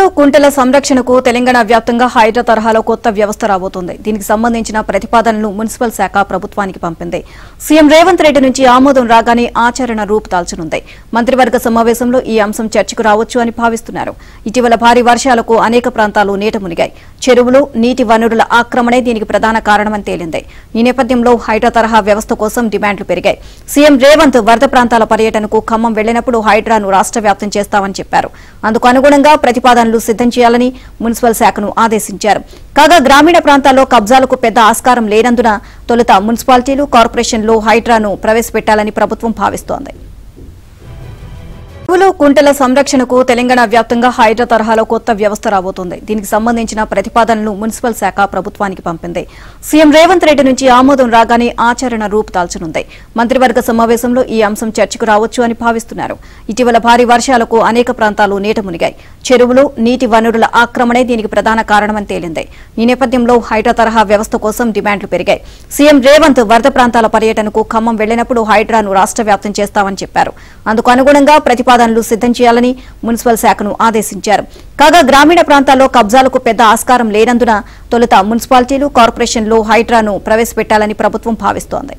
చెరువులు కుంటల సంరక్షణకు తెలంగాణ వ్యాప్తంగా హైడ్రా తరహాలో కొత్త వ్యవస్థ రాబోతోంది. దీనికి సంబంధించిన ప్రతిపాదనలను మున్సిపల్ శాఖ ప్రభుత్వానికి పంపింది. సీఎం రేవంత్ రెడ్డి నుంచి ఆమోదం రాగానే ఆచరణ రూపుదాల్చనుంది. మంత్రివర్గ సమావేశంలో ఈ అంశం చర్చకు రావచ్చు అని భావిస్తున్నారు. ఇటీవల భారీ వర్షాలకు అనేక ప్రాంతాలు నీట మునిగాయి. చెరువులు, నీటి వనరుల ఆక్రమణే దీనికి ప్రధాన కారణమని తేలింది. ఈ నేపథ్యంలో హైడ్రా తరహా వ్యవస్థ కోసం డిమాండ్లు పెరిగాయి. సీఎం రేవంత్ వరద ప్రాంతాల పర్యటనకు ఖమ్మం వెళ్లినప్పుడు హైడ్రాను రాష్ట్ర వ్యాప్తం చేస్తామని చెప్పారు. అందుకు అనుగుణంగా ప్రతిపాదనలు సిద్ధం చేయాలని మున్సిపల్ శాఖను ఆదేశించారు. కాగా గ్రామీణ ప్రాంతాల్లో కబ్జాలకు పెద్ద ఆస్కారం లేనందున తొలుత మున్సిపాలిటీలు, కార్పొరేషన్లో హైడ్రాను ప్రవేశపెట్టాలని ప్రభుత్వం భావిస్తోంది. చెరువులు, కుంటల సంరక్షణకు తెలంగాణ వ్యాప్తంగా హైడ్రా తరహాలో కొత్త వ్యవస్థ రాబోతోంది. దీనికి సంబంధించిన ప్రతిపాదనలను మున్సిపల్ శాఖ ప్రభుత్వానికి పంపింది. సీఎం రేవంత్ రెడ్డి నుంచి ఆమోదం రాగానే ఆచరణ రూపుదాల్చనుంది. మంత్రివర్గ సమావేశంలో ఈ అంశం చర్చకు రావచ్చు అని భావిస్తున్నారు. ఇటీవల భారీ వర్షాలకు అనేక ప్రాంతాలు నీట మునిగాయి. చెరువులు, నీటి వనరుల ఆక్రమణే దీనికి ప్రధాన కారణమని తేలింది. ఈ నేపథ్యంలో హైడ్రా తరహా వ్యవస్థ కోసం డిమాండ్లు పెరిగాయి. సీఎం రేవంత్ వరద ప్రాంతాల పర్యటనకు ఖమ్మం వెళ్లినప్పుడు హైడ్రాను రాష్ట్ర వ్యాప్తం చేస్తామని చెప్పారు. అందుకు అనుగుణంగా ప్రతిపాదనలు సిద్ధం చేయాలని మున్సిపల్ శాఖను ఆదేశించారు. కాగా గ్రామీణ ప్రాంతాల్లో కబ్జాలకు పెద్ద ఆస్కారం లేనందున తొలుత మున్సిపాలిటీలు, కార్పొరేషన్లో హైడ్రాను ప్రవేశపెట్టాలని ప్రభుత్వం భావిస్తోంది.